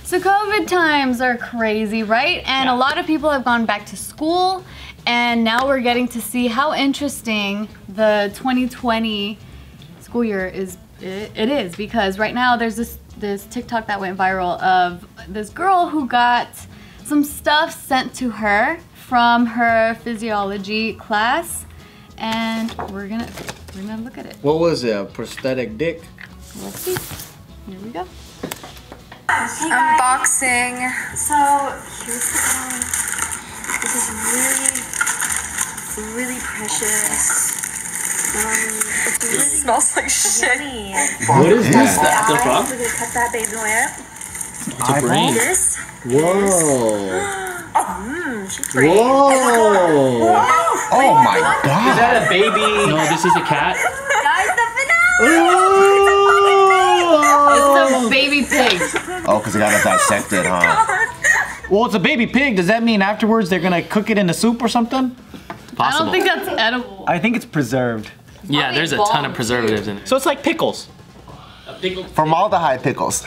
So COVID times are crazy, right? And a lot of people have gone back to school, and now we're getting to see how interesting the 2020 school year is. It is, because right now there's this TikTok that went viral of this girl who got some stuff sent to her from her physiology class, and we're gonna look at it. What was it? A prosthetic dick? Let's see. Here we go. Unboxing. So here's the one. This is really precious. It smells like shit. What is that? The frog? We're gonna cut that baby away. It's a brain. This. Whoa. She's pretty. Whoa. Oh my god. Is that a baby? No, this is a cat. Guys, the finale. It's a baby pig. Oh, because they gotta dissect it, huh? Well, it's a baby pig. Does that mean afterwards they're gonna cook it in the soup or something? Possible. I don't think that's edible. I think it's preserved. Yeah, there's a ton of preservatives in it. So it's like pickles. Formaldehyde pickles.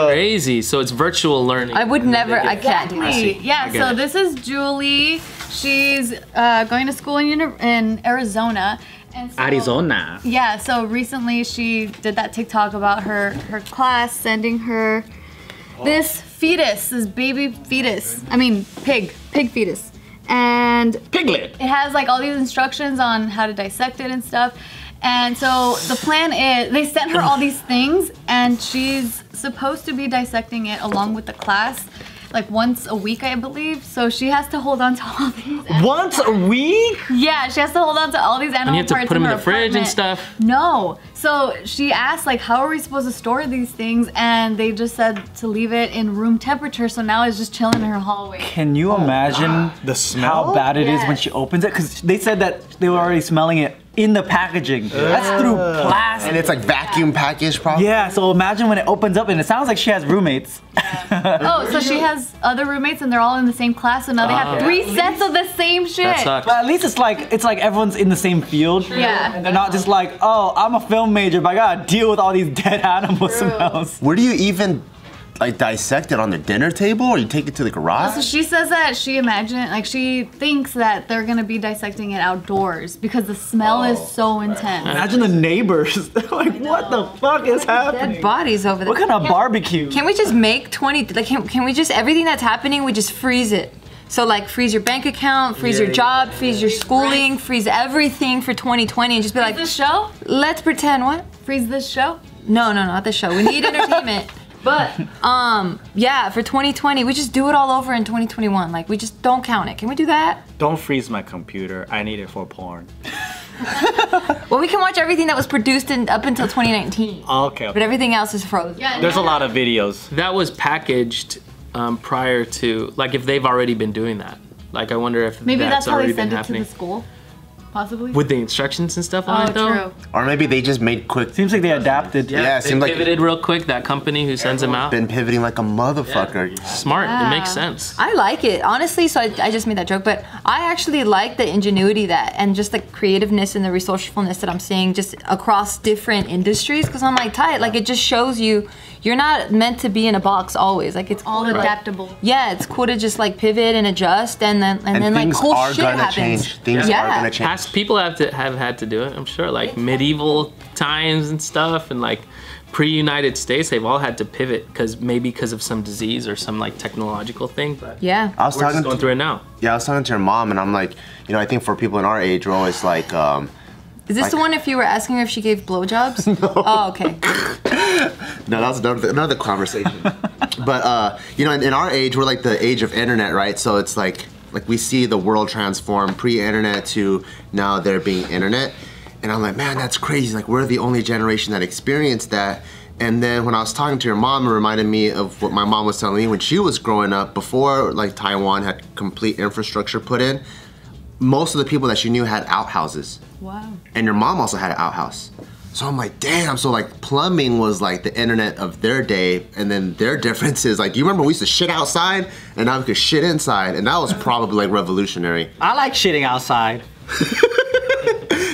Crazy. So it's virtual learning. I would never. I can't do that. Yeah, I get so it. this is Julie. She's going to school in Arizona. And so, Arizona. Yeah, so recently she did that TikTok about her class sending her this fetus, this baby fetus. I mean, pig fetus. And Piglet. it has like all these instructions on how to dissect it and stuff. And so the plan is, they sent her all these things, and she's supposed to be dissecting it along with the class, like once a week, I believe. So she has to hold on to all these. Once a week? Yeah, she has to hold on to all these animal And you have to parts put them in her the fridge and apartment. stuff. No. So she asked, like, how are we supposed to store these things? And they just said to leave it in room temperature. So now it's just chilling in her hallway. Can you imagine The smell? how bad it is when Yes. she opens it? Because they said that they were already smelling it in the packaging. That's through plastic. And it's like vacuum packaged, probably. Yeah, so imagine when it opens up, and it sounds like she has roommates. Oh, so she has other roommates and they're all in the same class, so now they have 3 sets of the same shit. That sucks. But at least it's like everyone's in the same field. Yeah. And they're not just like, oh, I'm a film major, but I gotta deal with all these dead animal smells. Where do you even like dissect it on the dinner table, or you take it to the garage? So she says that she thinks that they're gonna be dissecting it outdoors because the smell is so intense. Imagine the neighbors. They're like, what the fuck is happening? Dead bodies over there. What kind of barbecue? Can we just make 20? Like, can we just everything that's happening? We just freeze it. So like freeze your bank account, freeze your job, freeze your schooling, freeze everything for 2020, and just be like, This show? let's pretend what? Freeze this show? No, not the show. We need entertainment. But yeah, for 2020, we just do it all over in 2021. Like, we just don't count it. Can we do that? Don't freeze my computer. I need it for porn. Well, we can watch everything that was produced up until 2019. Okay. But everything else is frozen. Yeah. There's a lot of videos. That was packaged prior to, like, if they've already been doing that. Like, I wonder if Maybe that's how already they send been it to happening. the school, possibly. With the instructions and stuff on Oh, it, though. true. Or maybe they just made quick. Seems like they adapted. Yeah, it they seemed like- pivoted real quick. That company who sends them out. Been pivoting like a motherfucker. Smart. Yeah. It makes sense. I like it, honestly, so I just made that joke, but I actually like the ingenuity that, and just the creativeness and the resourcefulness that I'm seeing just across different industries, because I'm like, tight, like, it just shows you're not meant to be in a box always. Like, it's All cool to, like, adaptable. yeah, it's cool to just like pivot and adjust, and then like things cool are shit gonna happens. change. Things Yeah. are gonna change. Past people have had to do it. I'm sure, like medieval times and stuff, and like pre-United States, they've all had to pivot because of some disease or some like technological thing. But Yeah. I was we're just talking going to, through it now. yeah, I was talking to her mom, and I'm like, you know, I think for people in our age, we're always like, Is this the one if you were asking her if she gave blowjobs? No. Oh, okay. no, that was another conversation. But you know, in our age, we're like the age of internet, right? So it's like we see the world transform pre-internet to now there being internet, and I'm like, man, that's crazy. Like, we're the only generation that experienced that. And then when I was talking to your mom, it reminded me of what my mom was telling me when she was growing up. Before like Taiwan had complete infrastructure put in, most of the people that she knew had outhouses. Wow. And your mom also had an outhouse. So I'm like, damn, so like plumbing was like the internet of their day, and then their difference is like, do you remember we used to shit outside, and now we could shit inside, and that was probably like revolutionary. I like shitting outside.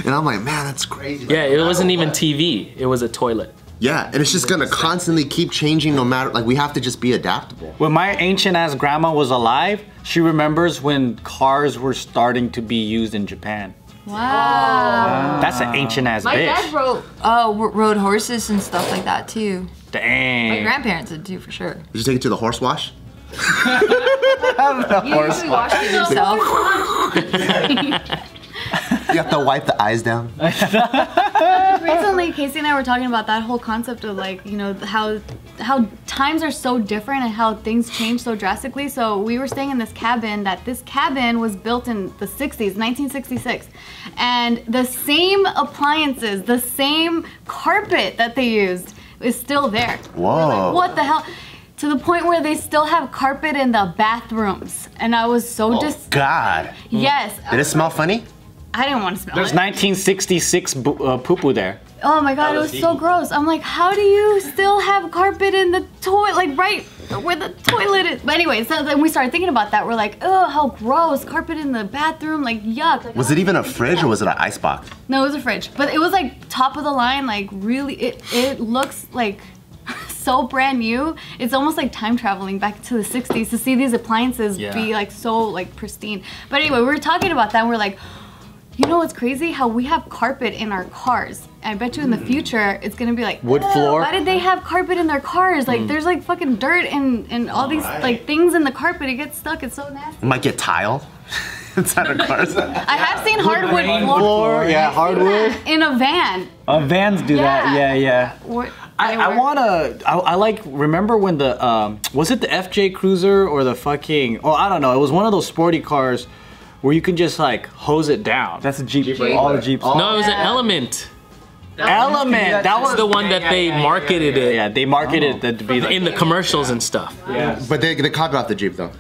And I'm like, man, that's crazy. Yeah, it wasn't even TV. It was a toilet. Yeah, and it's just gonna constantly keep changing no matter, like we have to just be adaptable. When my ancient ass grandma was alive, she remembers when cars were starting to be used in Japan. Wow. That's an ancient ass My bitch. dad rode horses and stuff like that too. My Dang. grandparents did too, for sure. Did you take it to the horse wash? You usually wash it yourself. You have to wipe the eyes down. Recently, Casey and I were talking about that whole concept of like, you know, how times are so different and how things change so drastically. So we were staying in this cabin was built in the 60s, 1966. And the same appliances, the same carpet that they used is still there. Whoa. Like, what the hell? To the point where they still have carpet in the bathrooms. And I was so God. Yes. Did it smell funny? I didn't want to smell There's it. 1966 poo-poo there. Oh my god, it was so gross. I'm like, how do you still have carpet in the toilet, like right where the toilet is? But anyway, so then we started thinking about that. We're like, oh, how gross, carpet in the bathroom, like yuck. Like, Was it even a fridge or was it an ice box? no, it was a fridge, but it was like top of the line, like really, it looks like so brand new. It's almost like time traveling back to the 60s to see these appliances be like so like pristine. But anyway, we were talking about that and we're like, you know what's crazy? How we have carpet in our cars. I bet you in the future it's gonna be like Wood floor? Why did they have carpet in their cars? Like there's like fucking dirt and all these like things in the carpet. It gets stuck. It's so nasty. You might get tile inside of cars. I have seen hardwood Floor, yeah, hardwood. in a van. Vans do that, yeah. What- I like, remember when the, was it the FJ Cruiser or the fucking, I don't know, it was one of those sporty cars where you can just like hose it down. That's a Jeep, all the Jeeps. No, it was an Element. Element, that was That's the one that they marketed it Yeah, they marketed it to be like, in the commercials and stuff. yeah. But they copied off the Jeep though.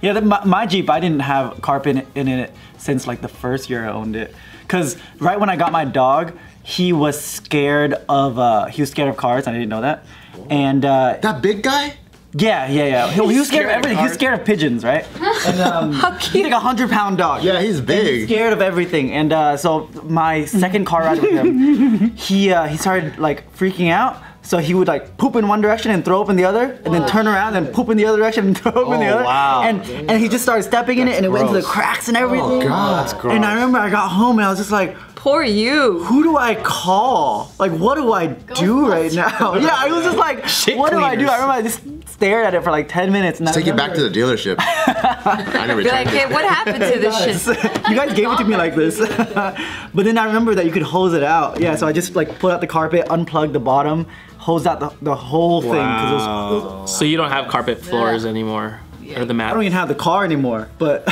Yeah, my Jeep, I didn't have carpet in it since like the first year I owned it. Cause right when I got my dog, he was scared of cars, and I didn't know that. And That big guy? yeah. He was scared of everything. He's scared of pigeons, right? And he's like a 100-pound dog. Yeah, he's He's big. scared of everything. And so my second car ride with him, he started like freaking out. So he would like poop in one direction and throw up in the other, and then turn around and poop in the other direction and throw up in the other. wow. And he just started stepping in it, and it went into the cracks and everything. Oh, God. That's And I remember I got home and I was just like, Poor you. who do I call? Like, what do I do right now? Yeah, I was just like, what do I do? I remember I just stared at it for like 10 minutes. And Take it back to the dealership. I never Be like, returned hey, it. what happened to this shit? You guys gave it to me like this. But then I remember that you could hose it out. Yeah, so I just like put out the carpet, unplugged the bottom, hosed out the whole thing. 'Cause it was, So you don't have carpet floors anymore, or the I mat don't even have the car anymore, but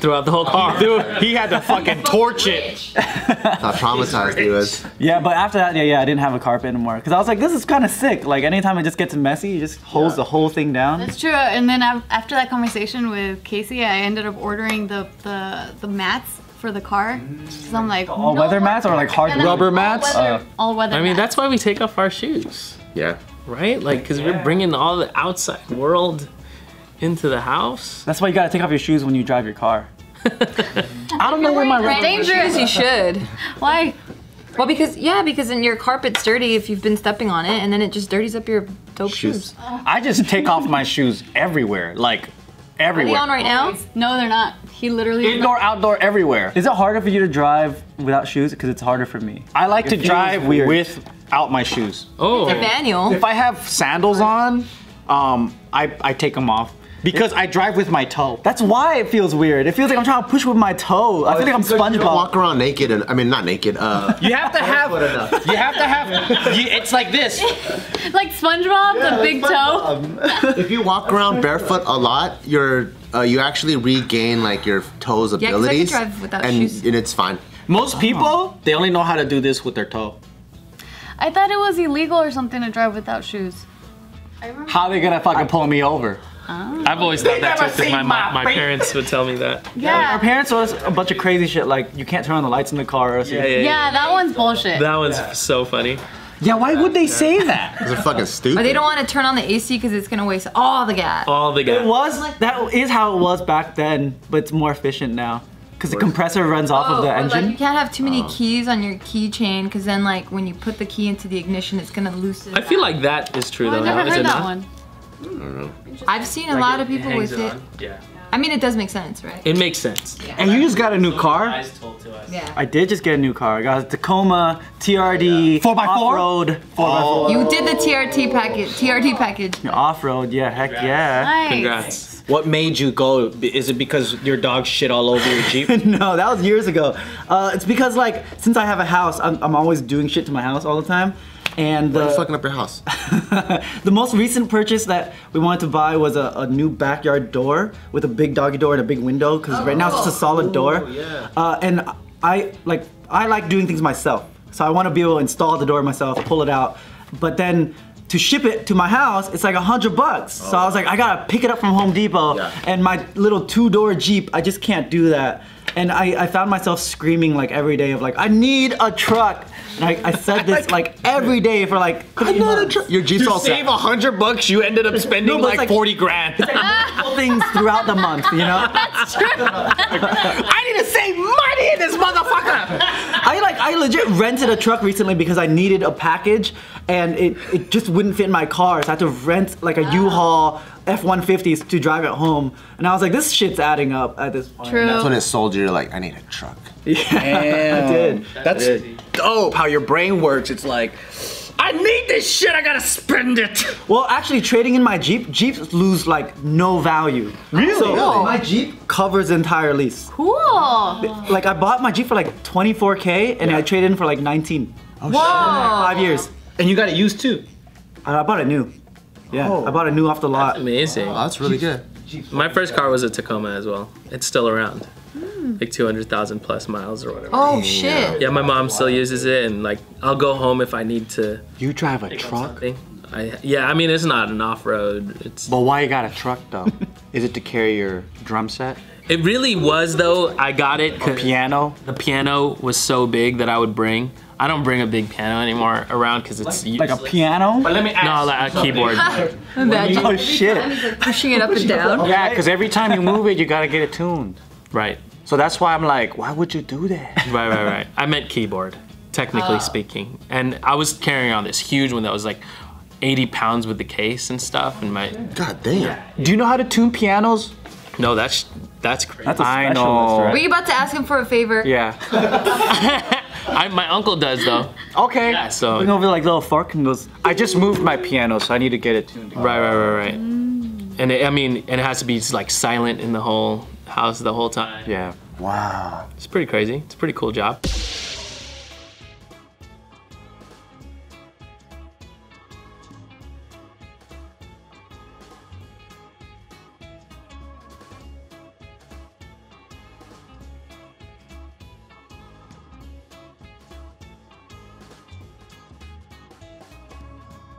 throughout the whole car. dude, he had to fucking torch it. How traumatized he was. Yeah, but after that, yeah, I didn't have a carpet anymore. Because I was like, this is kind of sick. Like, anytime it just gets messy, you just hose the whole thing down. That's true. And then after that conversation with Casey, I ended up ordering the mats for the car. So I'm like, All weather mats or like hard And then rubber mats? All weather. I mean, mats. that's why we take off our shoes, Yeah. right? Like, because we're bringing all the outside world into the house. That's why you gotta take off your shoes when you drive your car. I don't know where my rubber Dangerous, you should. Why? Well, because then your carpet's dirty if you've been stepping on it, and then it just dirties up your dope shoes. I just take off my shoes everywhere, like Are they everywhere. on right now? No, they're not. He literally. Indoor, outdoor, everywhere. Is it harder for you to drive without shoes? Because it's harder for me. I like to drive without my shoes. Oh, Manual. If I have sandals on, I take them off. Because I drive with my toe. That's why it feels weird. It feels like I'm trying to push with my toe. I feel like I'm You don't walk SpongeBob. around naked and, I mean, not naked, You have to have, it's like this. Like SpongeBob, the big toe. if you walk around barefoot a lot, you actually regain like your toes 'cause I could abilities. drive without and, shoes. and it's fine. Most people, they only know how to do this with their toe. I thought it was illegal or something to drive without shoes. How are they gonna fucking pull me over? I've always thought that too. 'Cause my parents would tell me that. Our Yeah. parents told us a bunch of crazy shit like you can't turn on the lights in the car or else you- Yeah, that one's bullshit. That one's so funny. Yeah, why would they say that? They're fucking stupid. Or they don't want to turn on the AC because it's gonna waste all the gas. All the It guys. was, that is how it was back then, but it's more efficient now. Because the compressor runs off of the or, like, engine. you can't have too many keys on your keychain because then like when you put the key into the ignition, it's gonna loosen. I feel like that is true Oh, though. I never Is heard it that not? one. I've seen a Like, lot of people hangs with it. on. Yeah. I mean, it does make sense, right? It makes sense. And you just got a new car? Guys told to us. Yeah. I did just get a new car. I got a Tacoma TRD 4x4? off-road 4x4. You did the TRD package. Off-road, yeah, heck yeah. Nice. Congrats. What made you go? Is it because your dog shit all over your Jeep? No, that was years ago. It's because like since I have a house, I'm always doing shit to my house all the time. And Why are you fucking up your house? the most recent purchase that we wanted to buy was a new backyard door with a big doggy door and a big window. Because right now it's just a solid door. And I like doing things myself. So I want to be able to install the door myself, pull it out. But then to ship it to my house, it's like $100. So I was like, I gotta pick it up from Home Depot. Yeah. And my little 2-door Jeep, I just can't do that. And I found myself screaming like every day of like, I need a truck. And I said this like every day for like 3 months. Your Jeep's all Save set. $100, you ended up spending No, but it's like like- 40 grand. Little things throughout the month, you know? I need to save money in this motherfucker. I legit rented a truck recently because I needed a package and it just wouldn't fit in my car. So I had to rent like a U-Haul F-150s to drive it home. And I was like, this shit's adding up at this point. True. That's when it sold you. You're like, I need a truck. I did. That's dope how your brain works. It's like, I need this shit, I gotta spend it. Well, actually, trading in my Jeeps lose like no value. Really? So Really? my Jeep covers the entire lease. Cool. Like I bought my Jeep for like 24K and I traded in for like 19. Whoa. 5 years. And you got it used too. I bought it new. Yeah, I bought it new off the lot. Amazing. Oh, that's really good. My first car was a Tacoma as well. It's still around. Like 200,000 plus miles or whatever. Oh shit. Yeah, my mom still uses it, and like I'll go home if I need to. You drive a pick up truck? something. I mean, it's not an off-road. It's. But why you got a truck though? Is it to carry your drum set? It really was though. I got it. 'cause Piano? The piano was so big that I would bring. I don't bring a big piano anymore around because it's Like a useless. piano? But let me ask. No, like a keyboard. Imagine Oh shit. pushing it up and down. Yeah, because every time you move it, you gotta get it tuned. Right. So that's why I'm like, why would you do that? Right. I meant keyboard, technically speaking. And I was carrying on this huge one that was like 80 pounds with the case and stuff. And my God damn. Do you know how to tune pianos? no, that's crazy. That's a I specialist, know. Were right? you about to ask him for a favor? Yeah. My uncle does though. Okay. Yeah, so Bring over like little fork and goes. I just moved my piano, so I need to get it tuned. right. And it has to be like silent in the whole house the whole time. Yeah. Wow. It's pretty crazy. It's a pretty cool job.